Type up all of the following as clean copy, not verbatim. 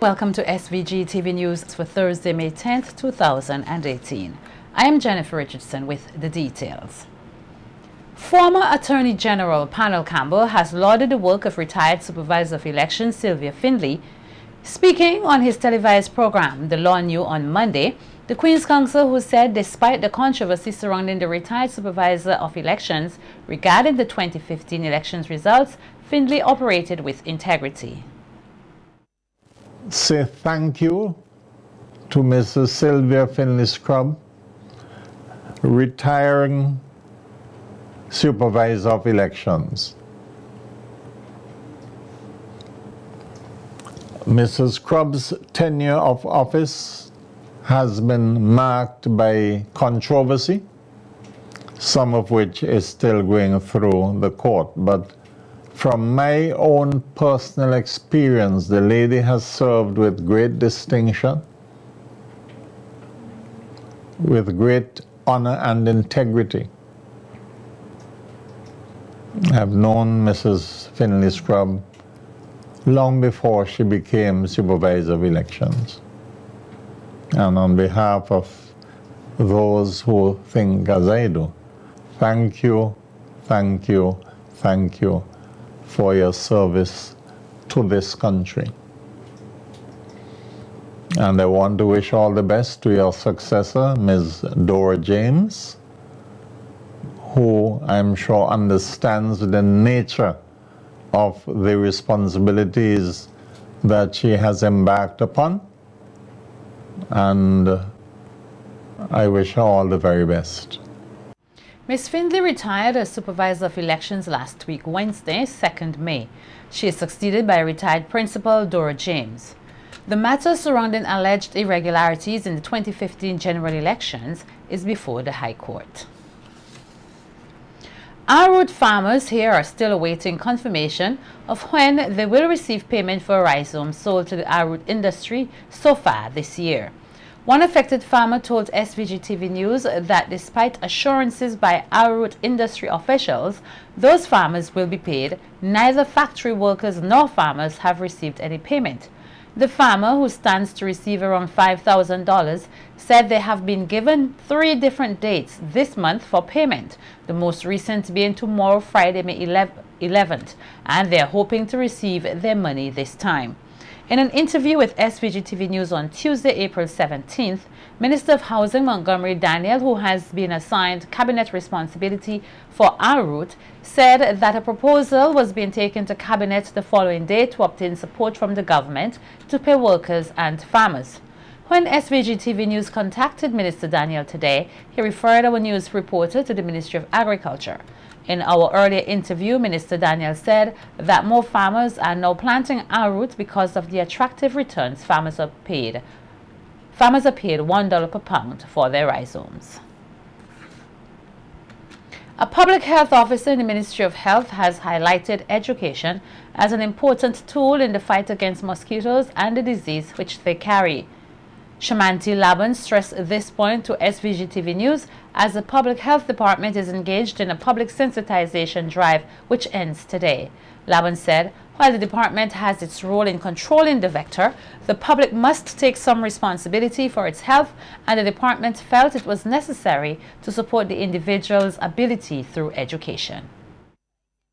Welcome to SVG TV News for Thursday, May 10th, 2018. I am Jennifer Richardson with the details. Former Attorney General Panel Campbell has lauded the work of retired Supervisor of Elections Sylvia Findlay. Speaking on his televised program, The Law New, on Monday, the Queen's Counsel, who said despite the controversy surrounding the retired Supervisor of Elections regarding the 2015 elections results, Findlay operated with integrity. Say thank you to Mrs. Sylvia Findlay Scrub, retiring Supervisor of Elections. Mrs. Scrub's tenure of office has been marked by controversy, some of which is still going through the court, but from my own personal experience, the lady has served with great distinction, with great honor and integrity. I've known Mrs. Findlay Scrub long before she became Supervisor of Elections. And on behalf of those who think as I do, thank you, thank you, thank you for your service to this country. And I want to wish all the best to your successor, Ms. Dora James, who I'm sure understands the nature of the responsibilities that she has embarked upon. And I wish her all the very best. Ms. Findlay retired as Supervisor of Elections last week, Wednesday, 2nd May. She is succeeded by retired Principal Dora James. The matter surrounding alleged irregularities in the 2015 general elections is before the High Court. Our root farmers here are still awaiting confirmation of when they will receive payment for rhizomes sold to the arrowroot industry so far this year. One affected farmer told SVG TV News that despite assurances by arrowroot industry officials, those farmers will be paid. Neither factory workers nor farmers have received any payment. The farmer, who stands to receive around $5,000, said they have been given 3 different dates this month for payment, the most recent being tomorrow, Friday, May 11th, and they are hoping to receive their money this time. In an interview with SVG TV News on Tuesday, April 17th, Minister of Housing Montgomery Daniel, who has been assigned cabinet responsibility for arrowroot, said that a proposal was being taken to cabinet the following day to obtain support from the government to pay workers and farmers. When SVG TV News contacted Minister Daniel today, he referred our news reporter to the Ministry of Agriculture. In our earlier interview, Minister Daniel said that more farmers are now planting arrowroot because of the attractive returns farmers are paid. Farmers are paid $1 per pound for their rhizomes. A public health officer in the Ministry of Health has highlighted education as an important tool in the fight against mosquitoes and the disease which they carry. Shamanti Laban stressed this point to SVG TV News as the Public Health Department is engaged in a public sensitization drive which ends today. Laban said, while the department has its role in controlling the vector, the public must take some responsibility for its health, and the department felt it was necessary to support the individual's ability through education.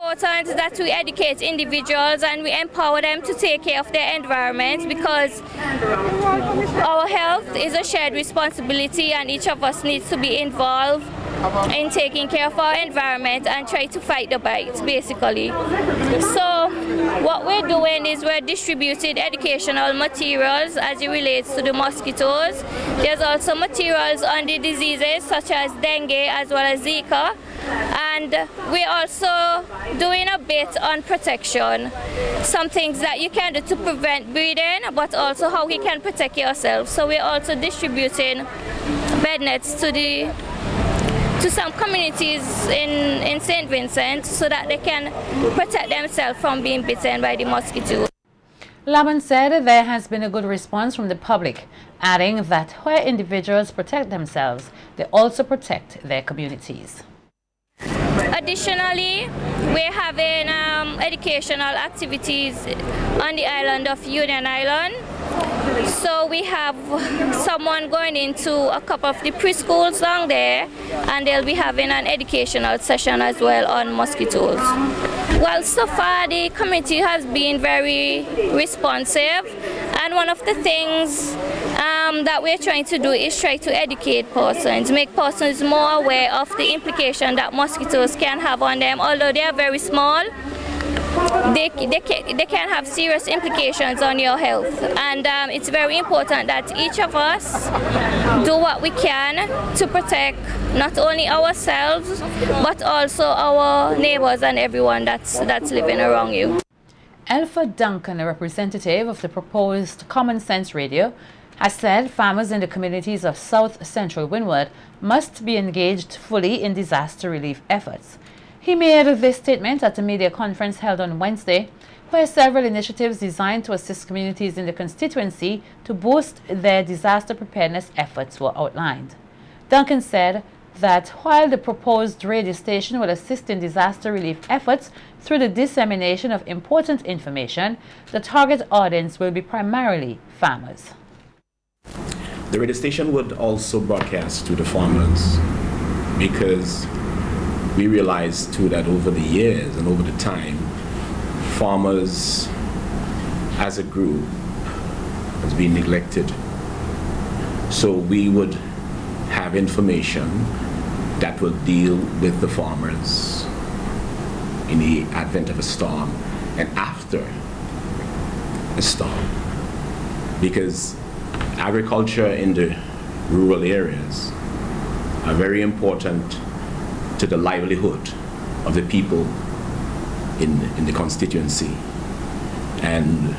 It's important that we educate individuals and we empower them to take care of their environment, because our health is a shared responsibility and each of us needs to be involved in taking care of our environment and try to fight the bites, basically. So what we're doing is we're distributing educational materials as it relates to the mosquitoes. There's also materials on the diseases such as dengue as well as Zika. And we're also doing a bit on protection, some things that you can do to prevent breeding, but also how you can protect yourself. So we're also distributing bed nets to some communities in St. Vincent so that they can protect themselves from being bitten by the mosquito. Laban said there has been a good response from the public, adding that where individuals protect themselves, they also protect their communities. Additionally, we're having educational activities on the island of Union Island, So we have someone going into a couple of the preschools down there, and they'll be having an educational session as well on mosquitoes. Well, so far the community has been very responsive, and one of the things that we're trying to do is try to educate persons, make persons more aware of the implication that mosquitoes can have on them. Although they are very small, they can have serious implications on your health, and it's very important that each of us do what we can to protect not only ourselves but also our neighbors and everyone that's living around you. Alpha Duncan, a representative of the proposed Common Sense Radio, has said farmers in the communities of South Central Windward must be engaged fully in disaster relief efforts. He made this statement at a media conference held on Wednesday, where several initiatives designed to assist communities in the constituency to boost their disaster preparedness efforts were outlined. Duncan said that while the proposed radio station will assist in disaster relief efforts through the dissemination of important information, the target audience will be primarily farmers. The radio station would also broadcast to the farmers, because we realized too that over the years and over the time, farmers as a group has been neglected. So we would have information that will deal with the farmers in the advent of a storm and after a storm, because agriculture in the rural areas are very important to the livelihood of the people in the constituency, and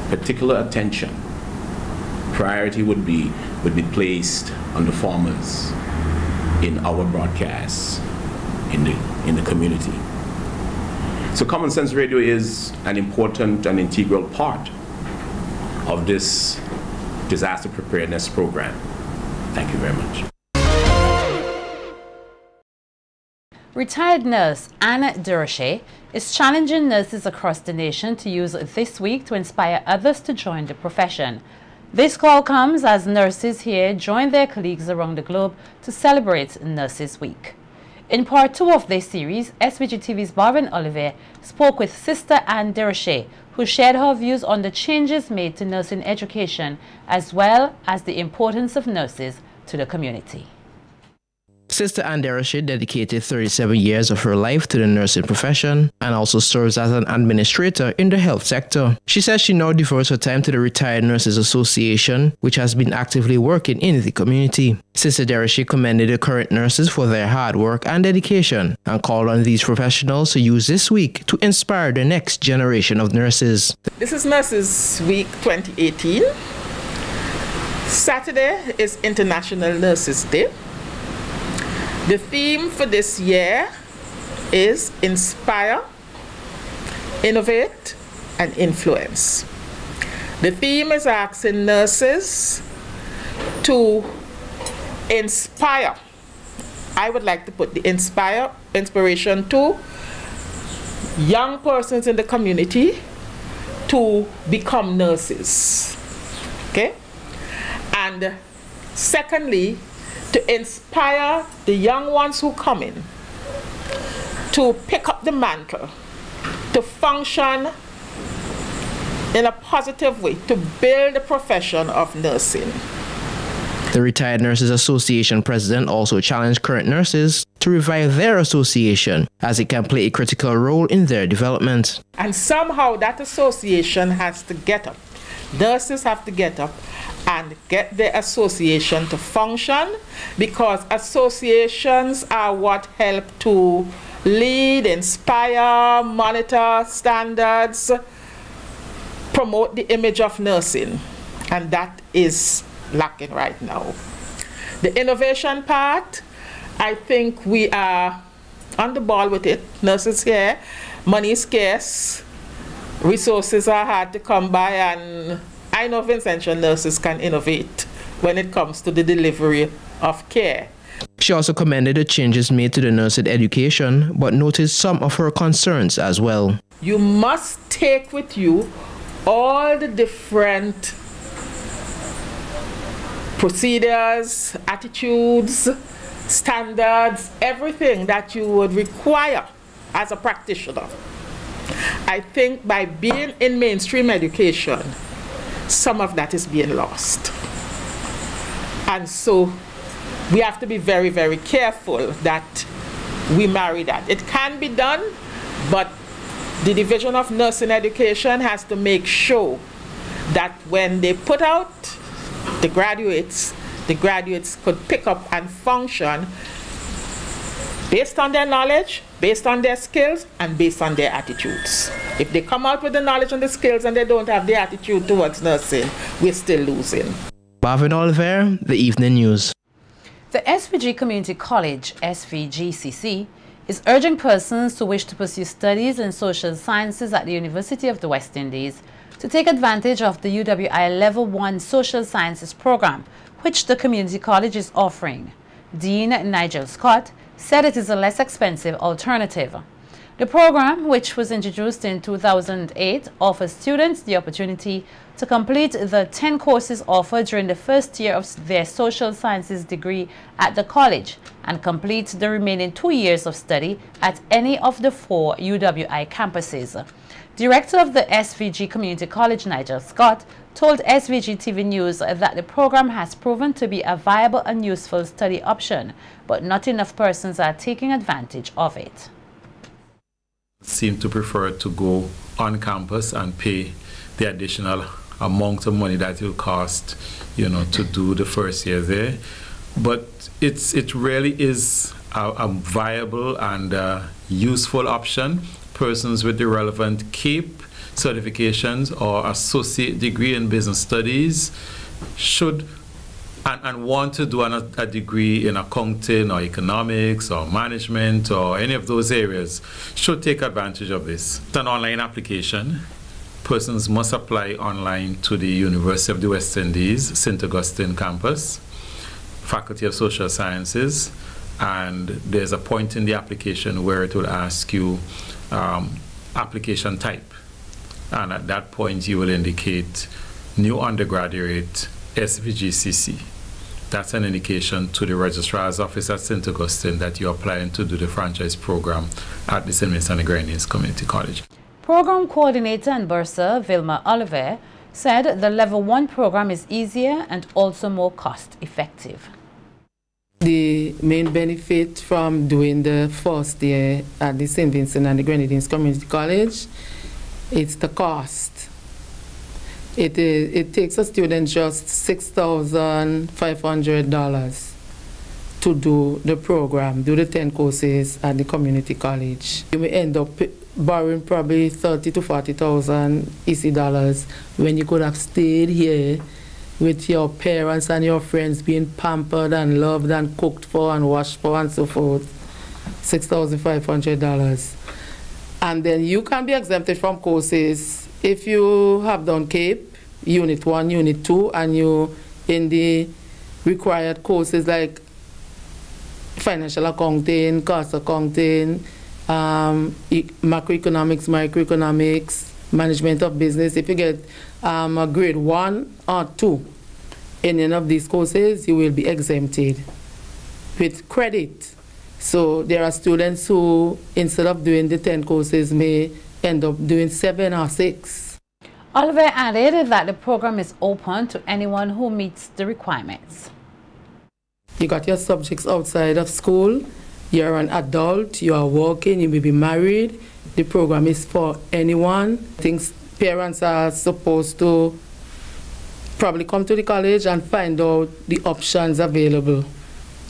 particular attention, priority would be placed on the farmers in our broadcasts in the community. So Common Sense Radio is an important and integral part of this disaster preparedness program. Thank you very much. Retired nurse Anna Duroshe is challenging nurses across the nation to use this week to inspire others to join the profession. This call comes as nurses here join their colleagues around the globe to celebrate Nurses Week. In part 2 of this series, SVG TV's Marvin Olivier spoke with Sister Anne Duroshe, who shared her views on the changes made to nursing education as well as the importance of nurses to the community. Sister Anne Duroshe dedicated 37 years of her life to the nursing profession and also serves as an administrator in the health sector. She says she now devotes her time to the Retired Nurses Association, which has been actively working in the community. Sister Duroshe commended the current nurses for their hard work and dedication and called on these professionals to use this week to inspire the next generation of nurses. This is Nurses Week 2018. Saturday is International Nurses Day. The theme for this year is Inspire, Innovate, and Influence. The theme is asking nurses to inspire. I would like to put the inspiration to young persons in the community to become nurses. Okay? And secondly, to inspire the young ones who come in to pick up the mantle, to function in a positive way, to build the profession of nursing. The Retired Nurses Association president also challenged current nurses to revive their association, as it can play a critical role in their development. And somehow that association has to get up. Nurses have to get up and get their association to function, because associations are what help to lead, inspire, monitor standards, promote the image of nursing, and that is lacking right now. The innovation part, I think we are on the ball with it. Nurses here, money is scarce, resources are hard to come by, and I know Vincential nurses can innovate when it comes to the delivery of care. She also commended the changes made to the nursing education, but noted some of her concerns as well. You must take with you all the different procedures, attitudes, standards, everything that you would require as a practitioner. I think by being in mainstream education, some of that is being lost. And so we have to be very, very careful that we marry that. It can be done, but the Division of Nursing Education has to make sure that when they put out the graduates could pick up and function based on their knowledge, based on their skills, and based on their attitudes. If they come out with the knowledge and the skills and they don't have the attitude towards nursing, we're still losing. Marvin Oliver, The Evening News. The SVG Community College, SVGCC, is urging persons who wish to pursue studies in social sciences at the University of the West Indies to take advantage of the UWI Level 1 Social Sciences program, which the community college is offering. Dean Nigel Scott said it is a less expensive alternative. The program, which was introduced in 2008, offers students the opportunity to complete the 10 courses offered during the first year of their social sciences degree at the college and complete the remaining 2 years of study at any of the 4 UWI campuses. Director of the SVG Community College, Nigel Scott, told SVG TV News that the program has proven to be a viable and useful study option, but not enough persons are taking advantage of it. Seem to prefer to go on campus and pay the additional amount of money that it will cost, to do the first year there. But it really is a viable and useful option. Persons with the relevant CAPE certifications or associate degree in business studies should and want to do a degree in accounting or economics or management or any of those areas should take advantage of this. It's an online application. Persons must apply online to the University of the West Indies, St. Augustine campus, Faculty of Social Sciences, and there's a point in the application where it will ask you application type. And at that point you will indicate new undergraduate SVGCC. That's an indication to the registrar's office at St. Augustine that you're applying to do the franchise program at the St. Vincent and the Grenadines Community College. Program coordinator and bursar Vilma Oliver said the Level 1 program is easier and also more cost effective. The main benefit from doing the first year at the St. Vincent and the Grenadines Community College, it's the cost. It takes a student just $6,500 to do the program, do the 10 courses at the community college. You may end up borrowing probably $30,000 to $40,000 EC dollars when you could have stayed here with your parents and your friends being pampered and loved and cooked for and washed for and so forth. $6,500. And then you can be exempted from courses if you have done CAPE, Unit 1, Unit 2, and you in the required courses like financial accounting, cost accounting, macroeconomics, microeconomics, management of business. If you get a grade 1 or 2 in any of these courses, you will be exempted with credit. So there are students who, instead of doing the 10 courses, may end up doing 7 or 6. Oliver added that the program is open to anyone who meets the requirements. You got your subjects outside of school, you're an adult, you are working, you may be married. The program is for anyone. I think parents are supposed to probably come to the college and find out the options available.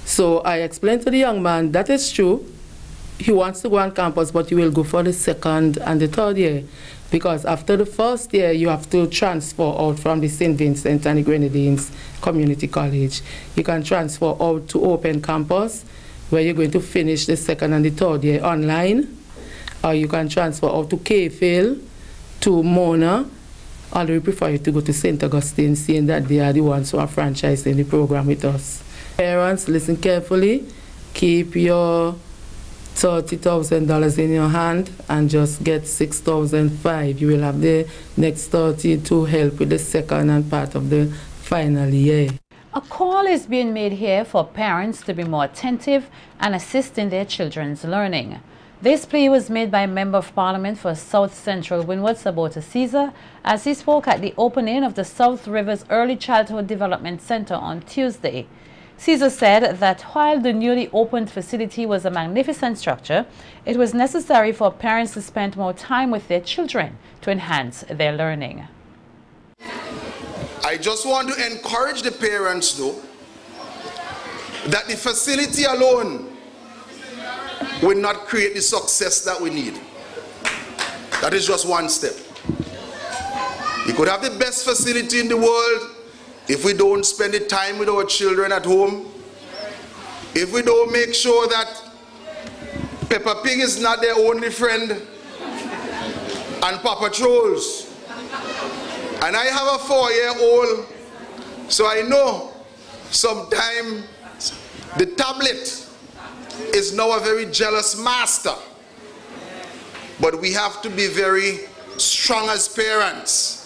So I explained to the young man that is true. He wants to go on campus, but he will go for the second and the third year. Because after the first year, you have to transfer out from the St. Vincent and the Grenadines Community College. You can transfer out to Open Campus, where you're going to finish the second and the third year online. Or you can transfer out to KFIL, to Mona, or we prefer you to go to St. Augustine, seeing that they are the ones who are franchising the program with us. Parents, listen carefully. Keep your $30,000 in your hand and just get $6,500. You will have the next 30 to help with the second and part of the final year. A call is being made here for parents to be more attentive and assist in their children's learning. This plea was made by Member of Parliament for South Central Windward, Sabota Caesar, as he spoke at the opening of the South Rivers Early Childhood Development Center on Tuesday. Caesar said that while the newly opened facility was a magnificent structure, it was necessary for parents to spend more time with their children to enhance their learning. I just want to encourage the parents, though, that the facility alone will not create the success that we need. That is just one step. You could have the best facility in the world if we don't spend the time with our children at home, if we don't make sure that Peppa Pig is not their only friend, and Paw Patrols. And I have a 4-year-old, so I know sometimes the tablet is now a very jealous master. But we have to be very strong as parents.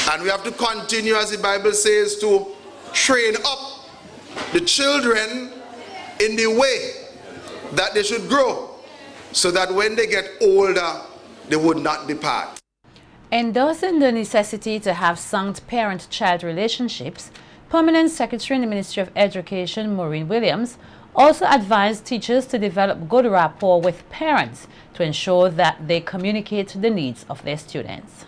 And we have to continue, as the Bible says, to train up the children in the way that they should grow, so that when they get older, they would not depart. Endorsing the necessity to have sound parent-child relationships, Permanent Secretary in the Ministry of Education, Maureen Williams, also advised teachers to develop good rapport with parents to ensure that they communicate the needs of their students.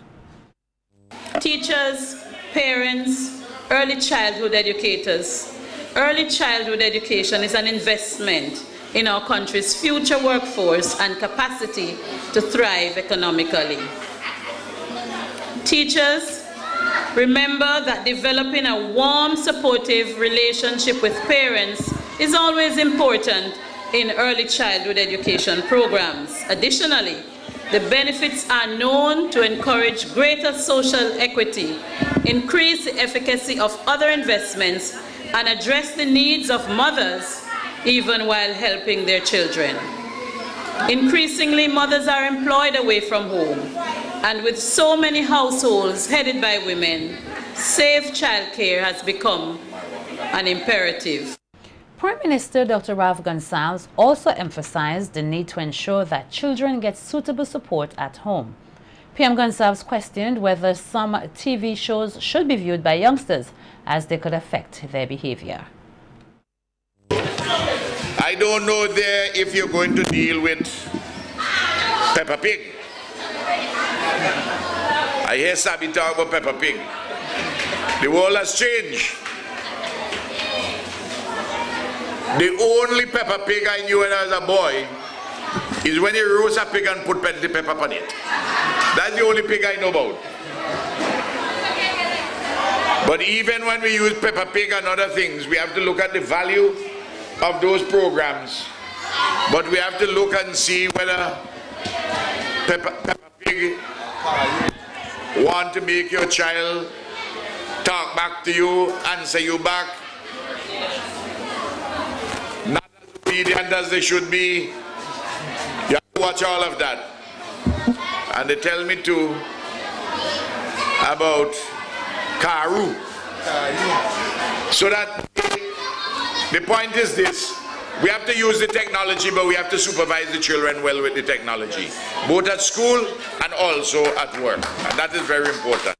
Teachers, parents, early childhood educators. Early childhood education is an investment in our country's future workforce and capacity to thrive economically. Teachers, remember that developing a warm, supportive relationship with parents is always important in early childhood education programs. Additionally, the benefits are known to encourage greater social equity, increase the efficacy of other investments, and address the needs of mothers even while helping their children. Increasingly, mothers are employed away from home, and with so many households headed by women, safe childcare has become an imperative. Prime Minister Dr. Ralph Gonsalves also emphasized the need to ensure that children get suitable support at home. PM Gonsalves questioned whether some TV shows should be viewed by youngsters as they could affect their behavior. I don't know there if you're going to deal with Peppa Pig. I hear Sabi talk about Peppa Pig. The world has changed. The only Peppa Pig I knew when I was a boy is when he roast a pig and put the pepper on it. That's the only pig I know about. But even when we use Peppa Pig and other things, we have to look at the value of those programs. But we have to look and see whether Peppa Pig want to make your child talk back to you, answer you back, not as obedient as they should be. You have to watch all of that. And they tell me too about Karu. So that the point is this: we have to use the technology, but we have to supervise the children well with the technology, both at school and also at work. And that is very important.